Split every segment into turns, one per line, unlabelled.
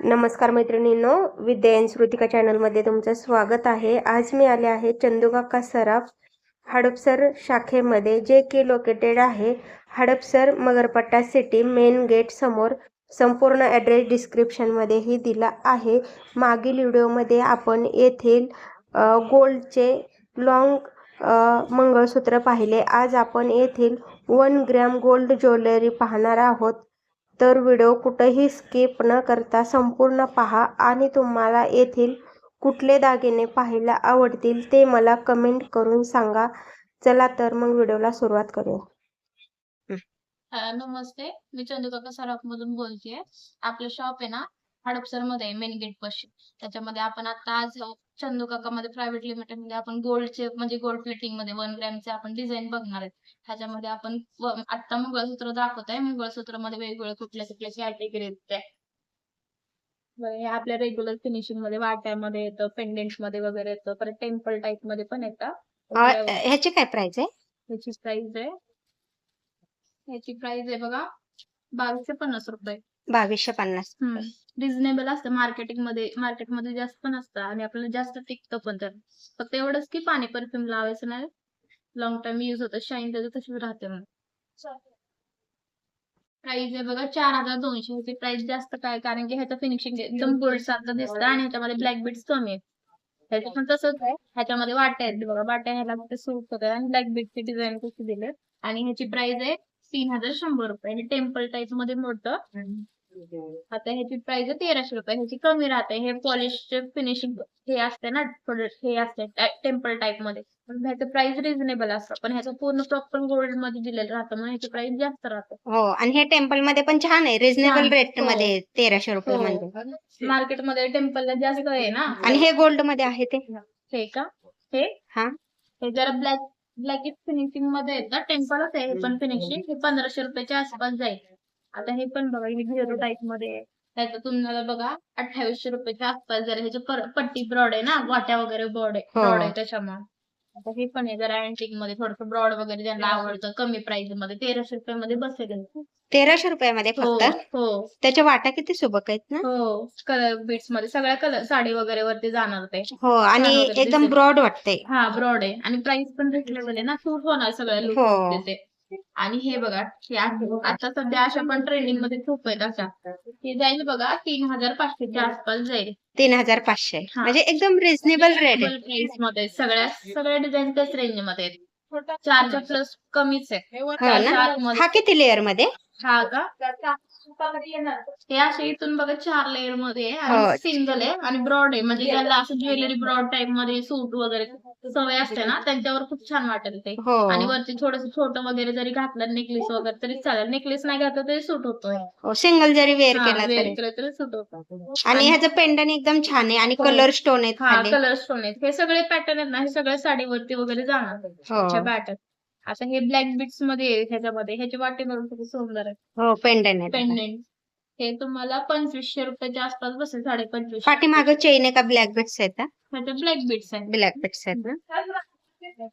नमस्कार मैत्रिणींनो, विद्या एन श्रुतिका चॅनलमध्ये तुमचं स्वागत आहे. आज मी आले आहे चंदूकाका सराफ हडपसर शाखेमध्ये, जे की लोकेटेड आहे Hadapsar Magarpatta City main gate समोर. संपूर्ण ॲड्रेस डिस्क्रिप्शनमध्येही दिला आहे. मागील व्हिडिओमध्ये आपण येथील गोल्डचे लॉंग मंगळसूत्र पाहिले. आज आपण येथील 1 ग्रॅम गोल्ड ज्वेलरी पाहणार आहोत. तर व्हिडिओ कुठेही स्किप न करता संपूर्ण पहा आणि तुम्हाला येथील कुठले दागिने पाहायला आवडतील ते मला कमेंट करून सांगा. चला तर मग व्हिडिओला सुरुवात करूया.
नमस्ते, मी चंदूकाका सराफ मधून बोलतेय. आपलं शॉप आहे ना हडपसर मध्ये मेन गेट पाशी. त्याच्यामध्ये आपण आता आज चंदूकाका मध्ये प्रायव्हेट लिमिटेड मध्ये आपण गोल्डचे म्हणजे गोल्ड प्लेटिंग मध्ये 1 ग्रॅमचे आपण डिझाईन बघणार आहेत. ह्याच्यामध्ये आपण आता मंगळसूत्र दाखवत आहे. मंगळसूत्र मध्ये वेगवेगळे कुठल्या कुठल्या कॅटेगरी आहेत. हे आपल्या रेग्युलर फिनिशिंग मध्ये वाट्यामध्ये येतं, पेंडेंट मध्ये वगैरे येतं, परत टेम्पल टाईप मध्ये पण येतं.
ह्याची काय प्राइस आहे?
ह्याची प्राइस आहे बघा 2250 रुपये.
2250.
रिझनेबल असतं. मार्केटमध्ये जास्त पण असतं आणि आपल्याला जास्त टिकतं पण. तर फक्त एवढंच की पाणी परफ्यूम लावायचं नाही, लॉंग टाइम युज होतं, शाईन त्याचं तशीच राहते. मग प्राइस आहे बघा 4200. ह्याची प्राइस जास्त काय, कारण की ह्याचं फिनिशिंग एकदम गोल्ड सारखं दिसतं आणि ह्याच्यामध्ये ब्लॅक बीड्स कमी आहेत. ह्याचं पण तसंच आहे. ह्याच्यामध्ये वाट्या आहेत बघा, वाट्या ह्याला सूट होतात आणि ब्लॅक बीडची डिझाईन कशी दिली. आणि ह्याची प्राइस आहे 3100 रुपये आणि टेम्पल टाईप मध्ये मोडतं. आता ह्याची प्राइस आहे 1300 रुपये. ह्याची कमी राहते. हे पॉलिशचे फिनिशिंग हे असते ना, थोडं हे असते टेम्पल टाईप मध्ये. ह्याचं प्राइस रिझनेबल असतं, पण ह्याचं पूर्ण प्रॉपर गोल्ड मध्ये दिलेलं राहतं, म्हणून ह्याची प्राइस जास्त राहते.
हो, आणि हे टेम्पल मध्ये पण छान आहे, रिझनेबल रेट मध्ये 1300 रुपये म्हणजे.
मार्केटमध्ये टेम्पलला जास्त आहे ना.
आणि हे गोल्ड मध्ये आहे ते
हे का, हे जरा ब्लॅक फिनिशिंग मध्ये येतं. टेम्पलच आहे हे पण फिनिशिंग. हे 1500 रुपयाच्या आसपास जाईल. आता हे पण बघा, हे झिरो टाईप मध्ये आहे. त्याचं तुम्हाला बघा 2800 रुपयाच्या आसपास जरा ह्याची पट्टी ब्रॉड आहे ना, वाट्या वगैरे ब्रॉड आहे त्याच्यामुळे. आता हे पण आहे जरा अँटिक मध्ये, थोडस ब्रॉड वगैरे ज्यांना आवडतं, कमी प्राइस मध्ये 1300 रुपयामध्ये बसेल.
1300 रुपयामध्ये फक्त?
हो.
त्याच्या वाटा किती सुबक आहेत ना.
हो, कलर बीट्स मध्ये सगळ्या कलर साडी वगैरे वरती जाणार ते.
हो, आणि एकदम ब्रॉड वाटते.
हा, ब्रॉड आहे आणि प्राइस पण रिजनेबल आहे ना, सूट होणार सगळ्या लुक ते. आणि हे बघा, हे आता सध्या अशा पण ट्रेंडिंग मध्ये खूप आहेत अशा. हे जाईल बघा 3500च्या आसपास जाईल.
3500 म्हणजे एकदम रिझनेबल रेट आहे.
प्राइस मध्ये सगळ्या डिझाईन त्याच रेंज मध्ये आहेत. 4च्या प्लस कमीच आहे.
हा किती लेअर मध्ये?
हा का, हे असे इथून बघा 4 लेअर मध्ये आहे, सिंगल आहे आणि ब्रॉड आहे. म्हणजे ज्याला असं ज्वेलरी ब्रॉड टाइप मध्ये सूट वगैरे सवय असते ना, त्यांच्यावर खूप छान वाटेल ते. आणि वरती थोडस छोटं वगैरे जरी घातलं, नेकलेस वगैरे तरी चालेल. नेकलेस नाही घातलं तरी सूट होतोय.
सिंगल जरी वेअर केला
तरी सूट होतं.
आणि ह्याचं पेंडन एकदम छान आहे आणि कलर स्टोन आहेत.
कलर स्टोन आहेत. हे सगळे पॅटर्न आहेत ना, हे सगळे साडीवरती वगैरे जाणार पॅटर्न. आता हे ब्लॅक बीट्स मध्ये ह्याच्यामध्ये ह्याची वाटी करून खूप सुंदर आहे.
हो, पेंडन
हे तुम्हाला 2500 रुपयाच्या आसपास बसेल. 2550.
पाठीमागं चेन आहे का ब्लॅक बीट्स आहेत?
ह्याच्यात ब्लॅक बीट्स आहे.
ब्लॅक बीट्स आहेत ना.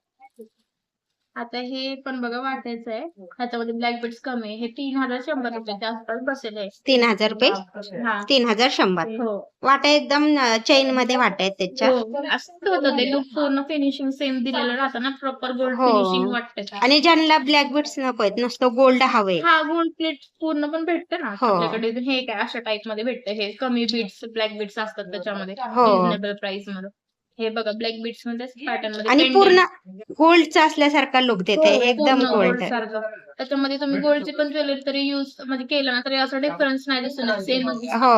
आता हे पण बघा वाटायचं आहे. ह्याच्यामध्ये ब्लॅक बीट्स कमी आहे. हे 3100 रुपयाच्या आसपास बसेल आहे.
3000 रुपये? 3100.
हो,
वाटा एकदम चेन मध्ये वाटा आहेत त्याच्या.
असं होतं ते लुक, पूर्ण फिनिशिंग सेम दिलेलं राहतं ना, प्रॉपर गोल्ड फिनिशिंग वाटते.
आणि ज्यांना ब्लॅक बीट्स नको आहेत, नुसतं गोल्ड हवंय,
हा, गोल्ड प्लेट पूर्ण पण भेटते ना आपल्याकडे. हे काय अशा टाइप मध्ये भेटते. हे कमी बीट्स ब्लॅक बीट्स असतात त्याच्यामध्ये, रिजनेबल प्राइस मध्ये. हे बघा ब्लॅक बीट्स मध्ये पॅटर्न मध्ये
आणि पूर्ण गोल्डचा असल्यासारखा लुक देते, एकदम गोल्ड
सारखं. त्याच्यामध्ये तुम्ही गोल्डची पण ज्वेलरी तरी युज म्हणजे केलं ना तरी असं डिफरन्स नाही दिसणार, सेम.
हो,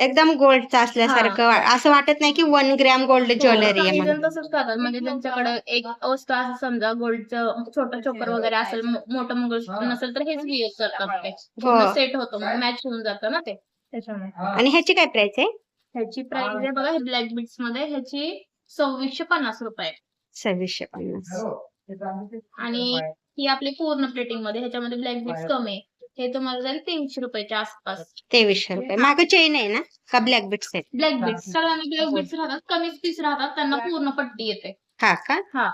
एकदम गोल्डचा असल्यासारखं असं वाटत नाही की 1 ग्रॅम गोल्ड ज्वेलरी आहे.
तसंच करतात. म्हणजे त्यांच्याकडे एक वस्तू असं समजा गोल्डचं छोटं चोकर वगैरे असेल, मोठं मंगळसूत्र नसेल तर हेच यूज करतात. ते सेट होतो, मॅच होऊन जातं ना ते त्याच्यामुळे.
आणि ह्याची काय प्राइस आहे?
ह्याची प्राइस आहे बघा, ब्लॅक बीट्स मध्ये ह्याची 2650 रुपये.
2650.
आणि ही आपली पूर्ण प्लेटिंग मध्ये, ह्याच्यामध्ये ब्लॅक बीट्स कमी आहे. हे तुम्हाला जाईल 300 रुपयाच्या आसपास.
2300 रुपये. मागे चेन आहे ना का ब्लॅक बीट्स आहेत?
ब्लॅक बीट्स, सगळ्यांना ब्लॅक बीट्स राहतात. कमीच पीस राहतात, त्यांना पूर्ण पट्टी येते.
हा का?
हा,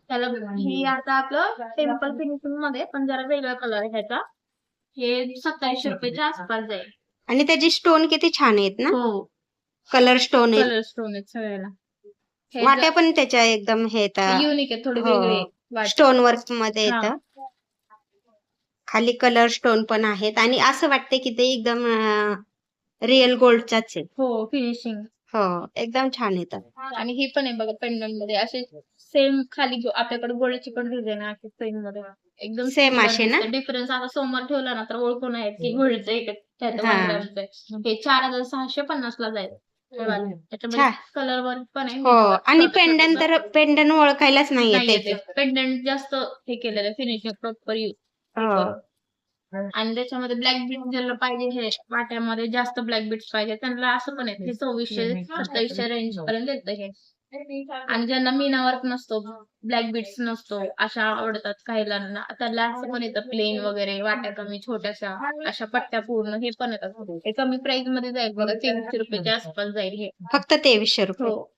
त्याला ही आता आपलं टेम्पल फिनिशिंग मध्ये पण जरा वेगळा कलर आहे ह्याचा. हे 2700 रुपयाच्या आसपास जाईल.
आणि त्याचे स्टोन किती छान आहेत ना,
हो
कलर स्टोन आहेत.
कलर स्टोन आहेत सगळ्याला. हे
वाट्या पण त्याच्या एकदम हे
युनिक आहे थोडी
हो,
वेगळी वाट.
स्टोन वर्क मध्ये
हा
येतं. खाली कलर स्टोन पण आहेत आणि असं वाटते की ते एकदम रिअल गोल्डचाच आहे.
हो फिनिशिंग.
हो, एकदम छान येतं.
आणि ही पण आहे बघा पेंडंट मध्ये असे सेम खाली आपल्याकडे गोल्डची पण डिझाईन आहे सेम मध्ये एकदम
सेम असे ना?
डिफरन्स आता समोर ठेवला ना तर ओळखून आहेत की गोल्डचं आहे त्याचं
हा.
1 ग्रॅमचं आहे. हे 4650 ला जाईल. हे बघा, त्याच्यामध्ये
छान.
कलर वर्क पण आहे.
हो, आणि पेंडंट तर पेंडंट ओळखायलाच नाहीये त्याचे.
पेंडंट जास्त हे केलेलं फिनिशिंग प्रॉपर यूज.
हो.
आणि त्याच्यामध्ये ब्लॅक बीट ज्याला पाहिजे हे वाट्यामध्ये जास्त ब्लॅक बीट्स पाहिजे त्यांना असं पण आहे. हे 2600-2700 रेंज पर्यंत येतं हे. आणि ज्यांना मीना वर्क नसतो, ब्लॅक बीट्स नसतो, अशा आवडतात काहींना, त्याला असं पण येतं प्लेन वगैरे वाट्या कमी छोट्याशा अशा पट्ट्या पूर्ण हे पण येतात. हे कमी प्राइस मध्ये जाईल बघा, 300 रुपयाच्या आसपास जाईल हे.
फक्त 2300 रुपये.
हो.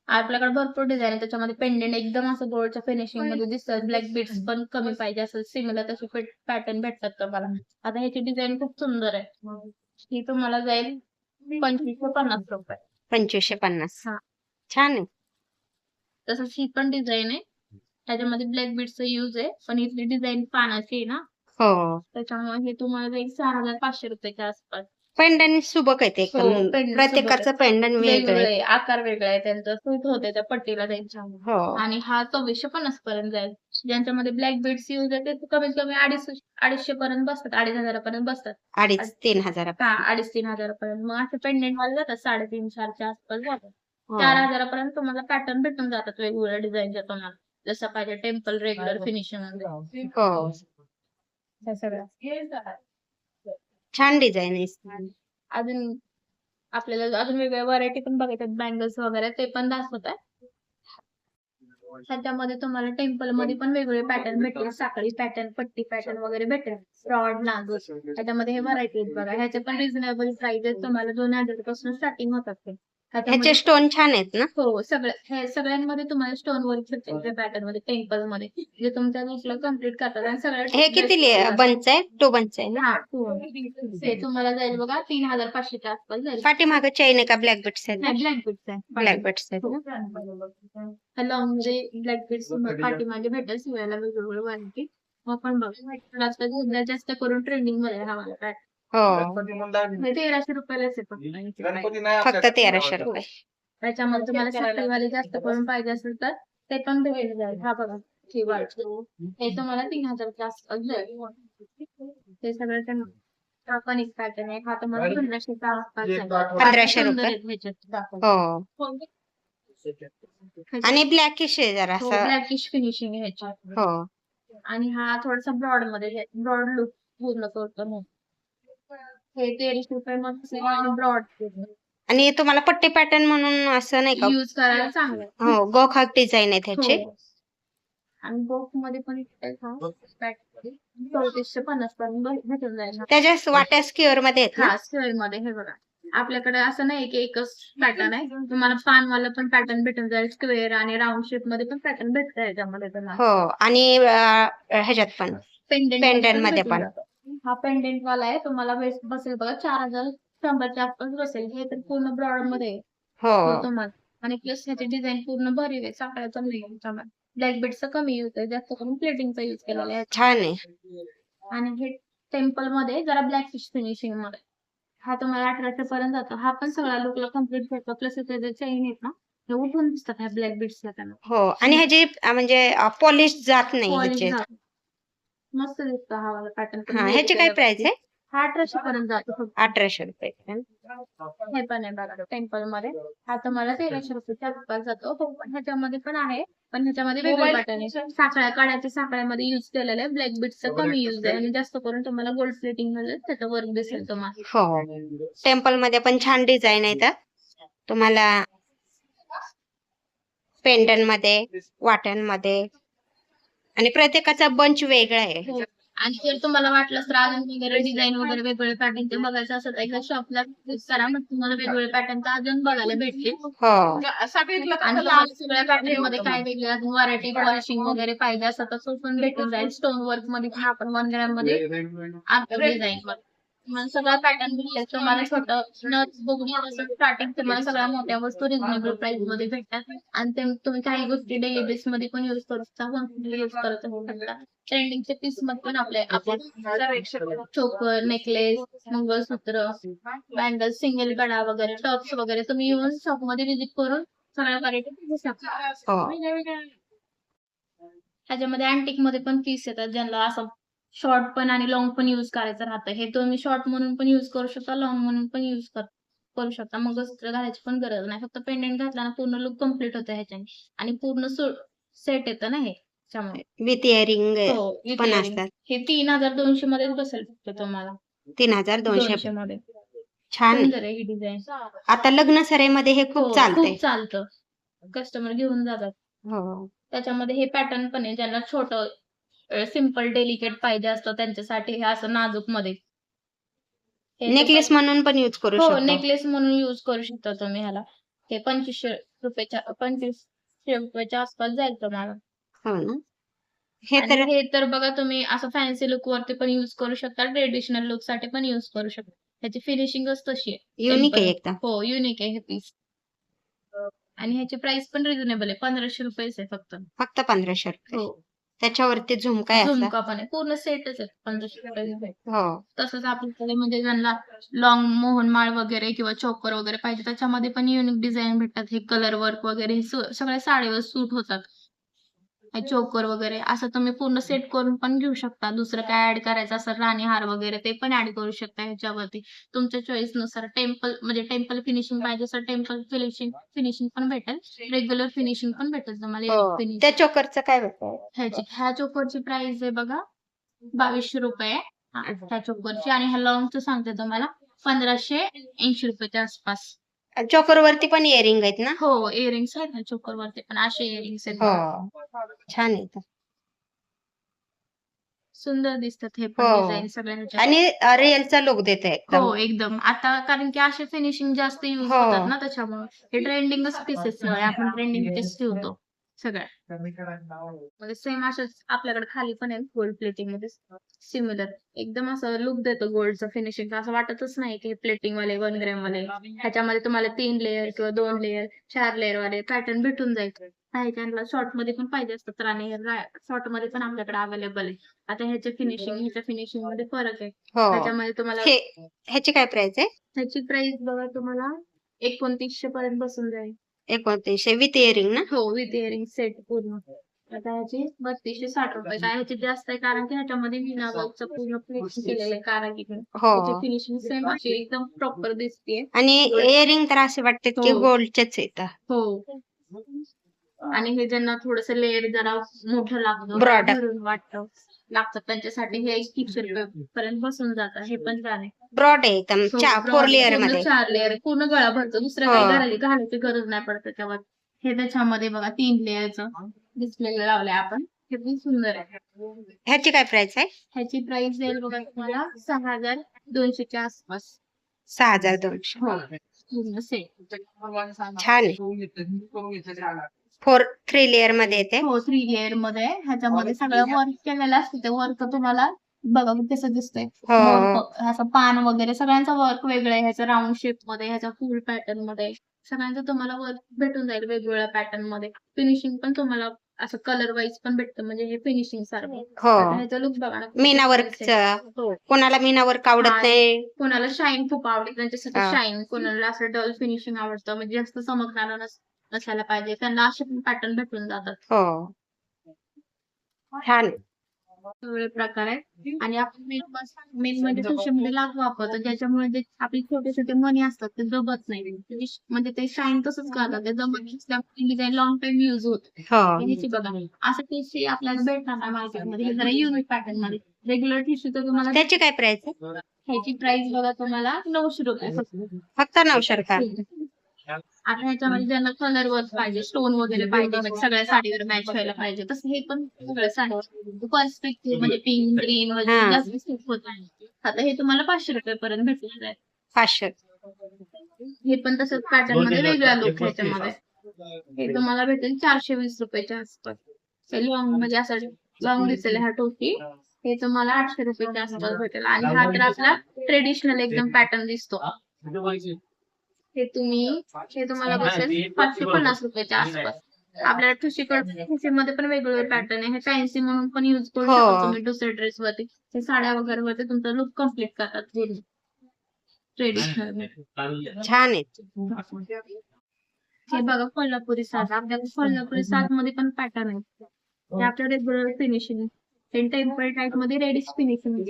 आपल्याकडे भरपूर डिझाईन आहे त्याच्यामध्ये पेंडेंट एकदम असं गोल्डच्या फिनिशिंग मध्ये दिसतात. ब्लॅक बीट्स पण कमी पाहिजे असेल सिमिलर तसे पॅटर्न भेटतात तुम्हाला. आता ह्याची डिझाईन खूप सुंदर आहे. ही तुम्हाला जाईल 2550 रुपये.
2550.
हा.
छान आहे.
तसंच ही पण डिझाईन आहे. त्याच्यामध्ये ब्लॅक बीट्सचा यूज आहे पण इथली डिझाईन पानाची आहे ना
हो,
त्याच्यामुळे हे तुम्हाला जाईल 6500 रुपयाच्या आसपास.
पेंडंट सुबक आहेत
हो,
एकदम.
pendant
प्रत्येकाचं
सुबक
पेंडंट वेगळं
वेगवेगळे
आहे.
आकार वेगळा आहे त्यांचा सूट होते त्या पट्टीला त्यांच्या.
हो,
आणि हा 2450 पर्यंत जाईल. ज्यांच्यामध्ये ब्लॅक बीट्स यूज आहे ते कमीत कमी 250 पर्यंत बसतात, 2500 पर्यंत बसतात.
2500-3000.
हा 2500-3000 पर्यंत. मग असे पेंडेंट वाले जातात 350-4च्या आसपास जातात.
हो.
4000 पर्यंत तुम्हाला पॅटर्न भेटून जातात वेगवेगळ्या डिझाईनच्या तुम्हाला. जसं पाहिजे टेम्पल रेग्युलर फिनिशिंग मध्ये.
हो,
त्या सगळ्या.
छान डिझाईन आहे.
अजून आपल्याला अजून वेगवेगळ्या व्हरायटी पण बघायच्यात बँगल्स वगैरे ते पण दाखवत आहे. त्याच्यामध्ये तुम्हाला टेम्पल मध्ये पण वेगवेगळे पॅटर्न भेटेल. साखळी पॅटर्न, पट्टी पॅटर्न वगैरे भेटेल. फ्रॉड नाजूक त्याच्यामध्ये हे व्हरायटी आहेत बघा. ह्याचे पण रिझनेबल प्राइस आहेत. तुम्हाला 2000 पासून स्टार्टिंग होतात ते.
ह्याचे स्टोन छान आहेत ना?
हो हे सगळ्यांमध्ये तुम्हाला स्टोन वर्क भेटेल पॅटर्न मध्ये टेम्पल मध्ये जे तुमच्या लुकला कम्प्लीट करतात. आणि सगळ्या
हे किती बंच आहे? 2 बंच आहे ना?
हा ते तुम्हाला जाईल बघा 3500च्या आसपास जाईल.
पाठीमागे चैन आहे का ब्लॅक बीट्स आहेत?
ब्लॅक बीट्स आहे.
ब्लॅक बीट्स आहेत ना?
लॉंग मध्ये ब्लॅक बीट्स पाठीमागे भेटेल सगळ्याला वेगवेगळी व्हरायटी. मग पण बघा सध्या जास्त करून ट्रेंडिंग मध्ये हा वाला पॅटर्न.
हो,
1300 रुपयालाच आहे.
फक्त 1300 रुपये.
त्याच्यामध्ये तुम्हाला साखळीवाले जास्त करून पाहिजे असेल तर ते पण भेटून जाईल. हा बघा ही वाट हे तुम्हाला 3000च्या आसपास जाईल. ते सगळं पण एक पॅटर्न आहे. हा तुम्हाला 1500च्या आसपास जाईल.
1500 रुपये. हो, आणि ब्लॅकिश आहे जरा
ब्लॅकिश फिनिशिंग आहे ह्याची.
हो,
आणि हा थोडासा ब्रॉड मध्ये ब्रॉड लुक पूर्ण करतो. हे 1300 रुपये मग ब्रॉड आणि
तुम्हाला पट्टी पॅटर्न म्हणून असं नाही का?
यूज करायला चांगलं.
हो, गोखाक डिझाईन आहे त्याचे.
आणि बॉक्स मध्ये पण 3450 पर्यंत भेटून जाईल.
त्याच्या वाट्या स्क्वेअर मध्ये आहेत ना?
हा स्क्वेअर मध्ये. हे बघा आपल्याकडे असं नाही की एकच पॅटर्न आहे. तुम्हाला पानवाला पण पॅटर्न भेटून जाईल. स्क्वेअर आणि राऊंड शेप मध्ये पण पॅटर्न भेटत याच्यामध्ये तुम्हाला.
हो, आणि ह्याच्यात पण पेंडंट मध्ये पण.
हा पेंडेंट वाला आहे. तुम्हाला बसेल बघा 4100च्या आसपास बसेल. हे तर पूर्ण ब्रॉड मध्ये
हो,
तुम्हाला. आणि प्लस ह्याची डिझाईन पूर्ण भरीव आहे. साखळ्याचा नाही. ब्लॅक बीटचा कमी यूज आहे. जास्त करून प्लेटिंगचा यूज केलेला आहे.
छान आहे.
आणि हे टेम्पल मध्ये जरा ब्लॅक फिश फिनिशिंग मध्ये. हा तुम्हाला 1800 पर्यंत जातो. हा पण सगळा लुकला कम्प्लीट करतो. प्लस त्याचे चैन आहेत ना हे उठून दिसतात ह्या ब्लॅक बीट्सला त्यांना.
हो, आणि ह्याची म्हणजे पॉलिश जात नाही
Polish
ह्याचे.
जात. मस्त दिसतो हा वाला पॅटर्न.
हा, ह्याची काय प्राइस आहे?
हा 1800 पर्यंत जातो.
1800 रुपये.
हे पण आहे बघा टेम्पल मध्ये. हा तुम्हाला 1300 रुपयाच्या आसपास जातो. पण ह्याच्यामध्ये पण आहे. पण ह्याच्यामध्ये वेगळे पॅटर्न आहे. काड्याच्या साखळ्यामध्ये यूज केलेलं आहे. ब्लॅक बीट्सचा कमी यूज आहे. आणि जास्त करून तुम्हाला गोल्ड प्लेटिंग मध्ये त्याचा वर्क दिसेल तुम्हाला.
हो, टेम्पल मध्ये पण छान डिझाईन आहे. तुम्हाला पेंडंट मध्ये, वाट्यांमध्ये, आणि प्रत्येकाचा बंच वेगळा आहे.
आणि जर तुम्हाला वाटलं तर अजून वगैरे डिझाईन वगैरे वेगवेगळे पॅटर्न ते बघायचं असेल तर एकदा शॉपला व्हिजिट करा. मग तुम्हाला वेगवेगळे पॅटर्न अजून बघायला भेटतील.
हो,
आणि तुम्हाला सगळ्या पॅटर्न मध्ये काय वेगळे अजून व्हरायटी पॉलिशिंग वगैरे पाहिजे असं तर पण भेटून जाईल. स्टोन वर्क मध्ये पण आपण 1 ग्रॅम मध्ये डिझाईन मध्ये तुम्हाला सगळा पॅटर्न भेटेल. तुम्हाला छोटं नथ बघून स्टार्टिंग तुम्हाला सगळ्या मोठ्या वस्तू रिझनेबल प्राइस मध्ये भेटतात. आणि ते तुम्ही काही गोष्टी डेली बेस मध्ये पण युज करू शकता, मंथली युज करत शकता. ट्रेंडिंगचे पीस मध्ये पण आपले चोकर, नेकलेस, मंगळसूत्र, बँगल, सिंगल गळा वगैरे, टॉप्स वगैरे तुम्ही येऊन शॉप मध्ये व्हिजिट करून सगळ्या व्हरायटी बघू शकता.
हो.
त्याच्यामध्ये अँटिक मध्ये पण पीस येतात, ज्यांना असं शॉर्ट पण आणि लॉंग पण युज करायचं राहतं. हे तुम्ही शॉर्ट म्हणून पण युज करू शकता, लॉंग म्हणून पण युज करू शकता. मंगळसूत्र घालायची पण गरज नाही, फक्त पेंडेंट घातला ना पूर्ण लुक कम्प्लीट होतं ह्याच्याने. आणि पूर्ण सेट येतं ना हे त्यामुळे.
विथ इयरिंग
हो, with
पण
earring.
असतात.
हे 3200 मध्येच बसेल फक्त तुम्हाला.
3200
200 मध्ये
छान आहे.
सुंदर आहे ही डिझाईन.
आता लग्न सराईमध्ये हे खूप चालतंय.
खूप चालतं, कस्टमर घेऊन जातात.
हो.
त्याच्यामध्ये हे पॅटर्न पण आहे, ज्यांना छोटं सिम्पल डेलिकेट पाहिजे असतं त्यांच्यासाठी हे असं नाजूक मध्ये.
नेकलेस म्हणून पण यूज करू
हो,
शकतो.
नेकलेस म्हणून युज करू शकता तुम्ही ह्याला. हे 2500 रुपयाच्या आसपास जाईल तुम्हाला.
हो ना. हे
आणि
तर
हे तर बघा तुम्ही असं फॅन्सी लुक वरती पण युज करू शकता, ट्रेडिशनल लुक साठी पण युज करू शकता. ह्याची फिनिशिंगच तशी आहे.
युनिक आहे
Simple.
एकदम.
हो, युनिक आहे हे पीस. आणि ह्याची प्राइस पण रिझनेबल आहे, 1500 रुपयेच आहे फक्त.
फक्त 1500 रुपये.
हो,
त्याच्यावरती झुमका आहे असा.
झुमका पण आहे, पूर्ण सेटच आहे 1500 रुपये.
हो.
तसंच आपल्याकडे म्हणजे ज्यांना लॉंग मोहनमाळ वगैरे किंवा चोकर वगैरे पाहिजे, त्याच्यामध्ये पण युनिक डिझाईन भेटतात. हे कलर वर्क वगैरे हे सगळ्या साडीवर सूट होतात. हे चोकर वगैरे असं तुम्ही पूर्ण सेट करून पण घेऊ शकता. दुसरं काय ऍड करायचं असेल, राणी हार वगैरे ते पण ऍड करू शकता ह्याच्यावरती. तुमच्या चॉईस नुसार टेम्पल फिनिशिंग पाहिजे असेल, टेम्पल फिनिशिंग पण भेटेल. रेग्युलर फिनिशिंग पण भेटेल तुम्हाला.
हो.
फिनिशिंग
त्या चोकरचं काय भेटतंय?
ह्या चोकरची प्राइस आहे बघा 2200 रुपये ह्या चोकरची. आणि ह्या लॉंगचं सांगते तुम्हाला 1580 रुपयाच्या आसपास.
चोकरवरती पण इयरिंग आहेत ना?
हो, इयरिंग्स आहेत ना चोकरवरती पण, असे इयरिंग्स आहेत.
हो. छान आहे.
सुंदर दिसतात हे पण
हो.
डिझाईन सगळ्यांच्या.
आणि रिअलचा लुक देते एकदम.
हो, एकदम. आता कारण की असे फिनिशिंग जास्त युज
हो.
होतात ना, त्याच्यामुळे हे ट्रेंडिंगच पीसेस सगळे आपण ट्रेंडिंग पीस ठेवतो सगळ्या. म्हणजे सेम अशाच आपल्याकडे खाली पण आहे गोल्ड प्लेटिंग मध्ये सिमिलर. एकदम असं लुक देतो गोल्डचं फिनिशिंग, असं वाटतच नाही की प्लेटिंग वाले 1 ग्रॅम वाले. ह्याच्यामध्ये तुम्हाला 3 लेअर किंवा 2 लेअर 4 लेअर वाले पॅटर्न भेटून जाईल. ह्याच्याला शॉर्ट मध्ये पण पाहिजे असतात, राणी शॉर्ट मध्ये पण आपल्याकडे अवेलेबल आहे. आता ह्याच्या फिनिशिंग मध्ये फरक आहे.
हो.
त्याच्यामध्ये तुम्हाला
ह्याची काय प्राइस आहे?
ह्याची प्राइस बघा तुम्हाला 2900 पर्यंत बसून जाईल.
2900 विथ इयरिंग ना?
हो, विथ इयरिंग सेट पूर्ण. आता ह्याची 3260 रुपये. काय ह्याची जास्त आहे कारण की ह्याच्यामध्ये मीना वर्कचं पूर्ण फिनिशिंग केलेलं आहे कारागिरीने.
हो.
त्याची फिनिशिंग सेम अशी एकदम प्रॉपर दिसते.
आणि इयरिंग तर असे वाटतात की
हो.
गोल्डचेच आहेत.
हो. आणि हे ज्यांना थोडस लेअर जरा मोठं लागतं,
Broad.
भरून वाटतं लागतं, त्यांच्यासाठी हे 300 रुपये पर्यंत बसून जातं. हे पण छान आहे.
ब्रॉड आहे एकदम. 4 लेअर मध्ये.
4 लेअर पूर्ण गळा भरतो, दुसरं
हो.
काही घालायची गरज नाही पडत त्याच्यावर. हे त्याच्यामध्ये बघा 3 लेअरचं डिस्प्ले लावलंय आपण. हे पण सुंदर आहे.
ह्याची काय प्राइस आहे?
ह्याची प्राइस येईल बघा तुम्हाला 6200 च्या आसपास.
6200.
हो, पूर्ण सेट.
छान आहे. 3 लेअर मध्ये येते.
हो, 3 लेअर मध्ये आहे. ह्याच्यामध्ये सगळं वर्क केलेलं असतं. ते वर्क तुम्हाला बघा कसं दिसतंय.
हो.
असं पान वगैरे सगळ्यांचा वर्क वेगळं आहे. ह्याचं राऊंड शेप मध्ये, ह्याचा फुल पॅटर्न मध्ये सगळ्यांचं तुम्हाला वर्क भेटून जाईल वेगवेगळ्या पॅटर्न मध्ये. फिनिशिंग पण तुम्हाला असं कलर वाईज पण भेटतं, म्हणजे हे फिनिशिंग सारखं.
हो.
आता ह्याचा लुक बघा ना.
मीना वर्कचं.
हो.
कोणाला मीना वर्क आवडत नाही.
कोणाला शाईन खूप आवडते त्यांच्यासाठी
हा.
शाईन, कोणाला असं डल फिनिशिंग आवडतं, म्हणजे जास्त चमकणारं नसायला पाहिजे, त्यांना असे पण पॅटर्न भेटून जातात.
हो. छान आहे.
सगळे प्रकार आहेत. आणि आपण मेन म्हणजे सोशल मीडिया लागू वापरतो, ज्याच्यामुळे जे आपले छोटे छोटे मनी असतात ते दबत नाही. म्हणजे ते शाईन तसंच करतात, ते दबत डिझाईन लॉंग टाइम युज होत.
हो.
ह्याची बघा असं टिश्यू आपल्याला भेटणार नाही मार्केटमध्ये. हे जरा युनिक पॅटर्न मध्ये. रेग्युलर टिश्यू तर तुम्हाला
त्याची काय प्राइस आहे?
ह्याची प्राइस बघा तुम्हाला 900 रुपये
फक्त 900 रुपये.
आता ह्याच्यामध्ये ज्यांना कलर वर्क पाहिजे, स्टोन वगैरे पाहिजे, म्हणजे सगळ्या साडीवर मॅच व्हायला पाहिजे, तसं हे पण सगळं साडी पर्स्पेक्टिव्ह म्हणजे पिंक ग्रीन वगैरे
हा.
जास्त सूट होत नाही. आता हे तुम्हाला 500 रुपये पर्यंत भेटणार आहे.
500.
हे पण तसंच पॅटर्न मध्ये वेगळा लुक ह्याच्यामध्ये. हे तुम्हाला भेटेल 420 रुपयाच्या आसपास. लॉंग म्हणजे असं लॉंग दिसेल ह्या टोपी. हे तुम्हाला 800 रुपयाच्या आसपास भेटेल आणि हा तर आपला ट्रेडिशनल एकदम पॅटर्न दिसतो. हे तुम्हाला बसेल 550 रुपयाच्या आसपास. आपल्याला ठुशीमध्ये पण वेगवेगळे पॅटर्न आहे. हे फॅन्सी म्हणून पण युज करू
हो.
शकता तुम्ही दुसऱ्या ड्रेस वरती. हे साड्या वगैरे वरती तुमचा लुक कम्प्लीट करतात ट्रेडिशनल.
छान आहे.
हे बघा कोल्हापुरी साज. आपल्याकडे कोल्हापुरी साज मध्ये पण पॅटर्न आहे. हे आपल्या रेग्युलर फिनिशिंग. टेम्पल टाईप मध्ये रेडिश फिनिशिंग.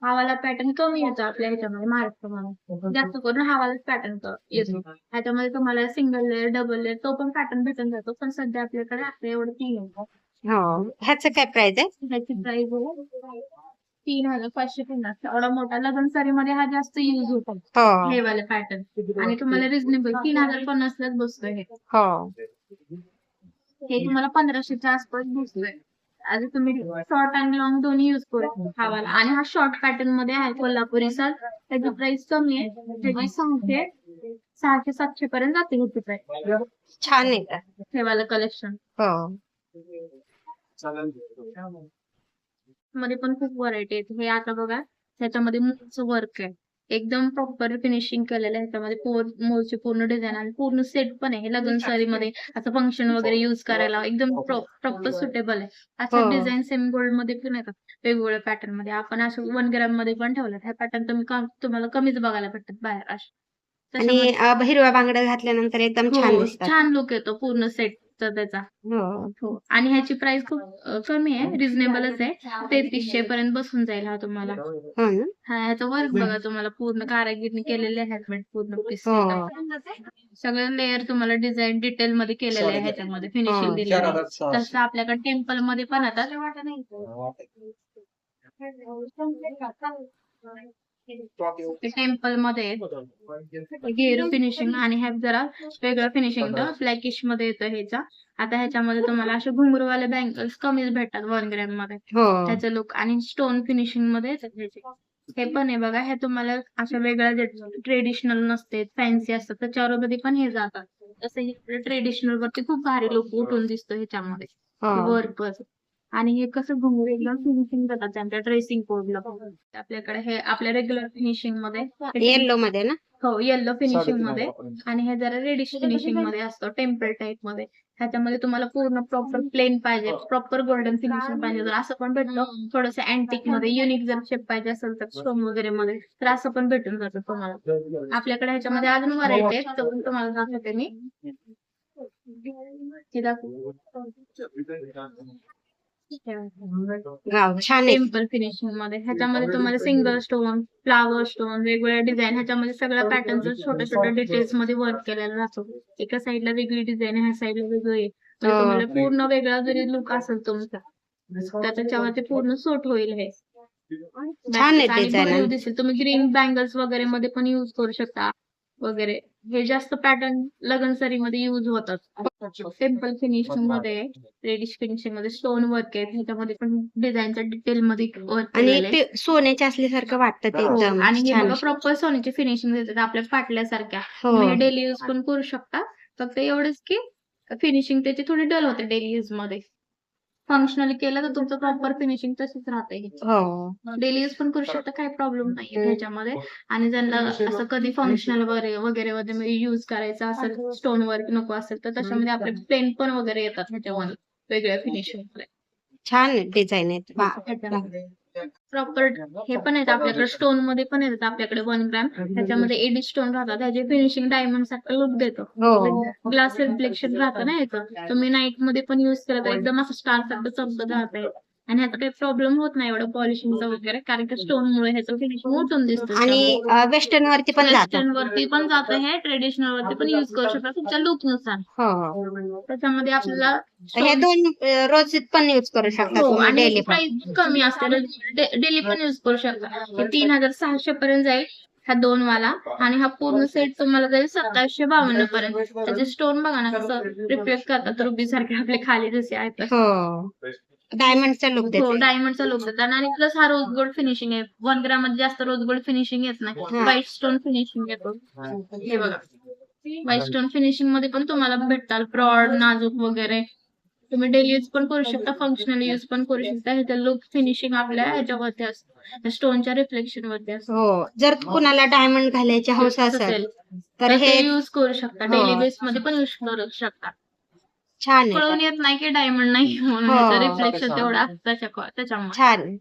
हावाला पॅटर्न कमी येतो आपल्या ह्याच्यामध्ये महाराष्ट्रामध्ये. जास्त करून हावालाच पॅटर्न येतो. ह्याच्यामध्ये तुम्हाला सिंगल लेअर, डबल लेअर तो पण पॅटर्न भेटून जातो. पण सध्या आपल्याकडे आता एवढं 3 आहे.
हो. ह्याचं काय प्राइस आहे?
ह्याची प्राइस 3,550. एवढा मोठा लग्न साडीमध्ये हा जास्त युज होतो.
हो.
हे वाले पॅटर्न आणि तुम्हाला रिझनेबल 3,050 लाच बसतोय हे.
हो.
हे तुम्हाला 1500च्या आसपास बसतोय. आता तुम्ही शॉर्ट आणि लॉंग दोन्ही युज करू हवाला. आणि हा शॉर्ट पॅटर्न मध्ये आहे कोल्हापुरी साज. त्याची प्राइस कमी आहे. त्याची 600-700 पर्यंत जाते ह्याची प्राइस.
छान आहे का?
हे वाला कलेक्शन
हो.
मध्ये पण खूप व्हरायटी आहेत. हे आता बघा त्याच्यामध्ये मोरचं वर्क आहे. एकदम प्रॉपर फिनिशिंग केलेलं आहे. ह्याच्यामध्ये मोरची पूर्ण डिझाईन आणि पूर्ण सेट पण आहे. लग्न साडीमध्ये असं फंक्शन वगैरे युज करायला एकदम प्रॉपर सुटेबल आहे. अशा
हो.
डिझाईन सेम गोल्ड मध्ये पण येतात वेगवेगळ्या पॅटर्न मध्ये. आपण असं 1 ग्रॅम मध्ये पण ठेवल्यात. ह्या पॅटर्न तुम्हाला कमीच बघायला भेटतात बाहेर अशा.
आणि हिरवा बांगड्या घातल्यानंतर एकदम छान
हो,
दिसतात.
छान लुक येतो पूर्ण सेटचा त्याचा.
हो.
हो आणि ह्याची प्राइस खूप कमी आहे. रिझनेबलच आहे. 3300 पर्यंत बसून जाईल हा तुम्हाला.
हो ना?
हा ह्याचा वर्क बघा तुम्हाला पूर्ण कारागिरी केलेले आहेत. पूर्ण पीस
हो.
सगळे लेअर तुम्हाला डिझाईन डिटेल मध्ये केलेले आहे. ह्याच्यामध्ये फिनिशिंग दिलेलं आहे. तसं आपल्याकडे टेम्पल मध्ये पण आता टेम्पल मध्ये घेरू फिनिशिंग आणि ह्यात जरा वेगळं फिनिशिंग ब्लॅकिश मध्ये येतं ह्याचा. आता ह्याच्यामध्ये तुम्हाला असे घुंगरूवाले बँगल्स कमीच भेटतात 1 ग्रॅम मध्ये.
हो.
त्याचं लुक आणि स्टोन फिनिशिंग मध्ये येतात ह्याचे. हे पण आहे बघा. हे तुम्हाला अशा वेगळ्या ट्रेडिशनल नसते फॅन्सी असतात त्याच्यावर पण हे जातात. तसं हे ट्रेडिशनल वरती खूप भारी लुक उठून दिसतो ह्याच्यामध्ये
हो.
वर्क. आणि हे कसं घुंगरू एकदम फिनिशिंग देतात त्यांच्या ड्रेसिंग कोडला. आपल्याकडे हे आपल्या रेग्युलर फिनिशिंग मध्ये
येलो मध्ये ना?
हो येलो फिनिशिंग मध्ये. आणि हे जरा रेडिश फिनिशिंग मध्ये असतं टेम्पल टाईप मध्ये. ह्याच्यामध्ये तुम्हाला पूर्ण प्रॉपर प्लेन पाहिजे, प्रॉपर गोल्डन फिनिशिंग पाहिजे तर असं पण भेटतं. थोडंसं अँटिक मध्ये युनिक जर शेप पाहिजे असेल तर स्टोन वगैरे मध्ये तर असं पण भेटून जातं तुम्हाला. आपल्याकडे ह्याच्यामध्ये अजून व्हरायटी आहेत तर तुम्हाला दाखवते मी.
छान आहे.
टेम्पल फिनिशिंग मध्ये. ह्याच्यामध्ये तुम्हाला सिंगल स्टोन, फ्लावर स्टोन, वेगवेगळ्या डिझाईन. ह्याच्यामध्ये सगळ्या पॅटर्नचं छोट्या छोट्या डिटेल्स मध्ये वर्क केलेलं राहतो. एका साईडला वेगळी डिझाईन आहे, ह्या साईडला वेगळी आहे. म्हणजे तुम्हाला पूर्ण वेगळा जरी लुक असेल तुमचा तर त्याच्यावरती पूर्ण सूट होईल हे.
छान आहे
आणि
डिझाईन.
भरीव दिसेल. तुम्ही ग्रीन बँगल्स वगैरे मध्ये पण युज करू शकता वगैरे. हे जास्त पॅटर्न लगन मध्ये युज होतात. टेम्पल फिनिशिंग मध्ये, रेडिश फिनिशिंग मध्ये स्टोन वर्क आहे. ह्याच्यामध्ये पण डिझाईनच्या डिटेल मध्ये वर्क
आणि
केलेलं आहे.
ते सोन्याचे असल्यासारखं वाटतं ते
हो,
एकदम
आणि हे
छान.
बघा प्रॉपर सोन्याची फिनिशिंग देतात आपल्या पाटल्यासारख्या.
हो.
तुम्ही हे डेली यूज पण करू शकता. फक्त एवढंच की फिनिशिंग त्याची थोडी डल होते डेली यूज मध्ये. फंक्शनली केलं तर तुमचं प्रॉपर फिनिशिंग तशीच राहते.
हो.
डेली यूज पण करू शकता, काही प्रॉब्लेम नाही ह्याच्यामध्ये. आणि ज्यांना असं कधी फंक्शनल वगैरे युज करायचं असेल, स्टोन वर्क नको असेल तर त्याच्यामध्ये आपले प्लेन पण वगैरे येतात ह्याच्यामध्ये वेगळ्या फिनिशिंग मध्ये.
छान डिझाईन आहेत.
प्रॉपर हे पण आहेत आपल्याकडे स्टोन मध्ये पण येतात आपल्याकडे 1 ग्रॅम. त्याच्यामध्ये एडी स्टोन राहतात. त्याचे फिनिशिंग डायमंड सारखं लुक देतो.
हो.
ग्लास रिफ्लेक्शन राहतं ना याचं. तुम्ही नाईट मध्ये पण युज केलं तर एकदम असं स्टार सारखं चमकत राहतंय. आणि ह्याचा काही प्रॉब्लेम होत नाही एवढं पॉलिशिंगचा वगैरे, कारण की स्टोन मुळे ह्याचं फिनिशिंग उठून दिसतं.
आणि वेस्टर्न वरती पण जातं.
वेस्टर्न वरती पण जातं हे, ट्रेडिशनल वरती पण युज करू शकता तुमच्या लुक नुसार.
हो.
त्याच्यामध्ये आपल्याला
हे दोन रोज पण यूज करू शकता
हो,
तुम्ही
आणि
डेली पण.
प्राइस कमी असते. डेली पण युज करू शकता. हे 3600 पर्यंत जाईल हा 2 वाला. आणि हा पूर्ण सेट तुम्हाला जाईल 2752 पर्यंत. त्याचे स्टोन बघा ना कसं रिफ्लेक्ट करतात रुबी सारखे आपले खाली जसे आहेत.
हो. डायमंडचा लुक
हो,
देते.
डायमंडचा लुक देतात. आणि प्लस हा रोज गोल्ड फिनिशिंग आहे. 1 ग्रॅम मध्ये जास्त रोज गोल्ड फिनिशिंग येत नाही.
हा.
व्हाईट स्टोन फिनिशिंग येतो. हे बघा व्हाईट स्टोन फिनिशिंग मध्ये पण तुम्हाला भेटतात ब्रॉड, नाजूक वगैरे तुम्ही डेली यूज पण करू शकता, फंक्शनल यूज पण करू शकता. ह्याचा लुक फिनिशिंग आपल्या ह्याच्यावरती असतो, स्टोनच्या रिफ्लेक्शन वरती असतो.
हो, जर कुणाला डायमंड घालायची हौस असेल
असेल
तर
तर
हे
ते यूज करू शकता,
हो.
डेली बेस मध्ये पण यूज करू शकता.
छान आहे.
कळून येत नाही की डायमंड नाही म्हणून,
हो.
ह्याचं रिफ्लेक्शन तेवढं असतं त्याच्यामुळे.
छान.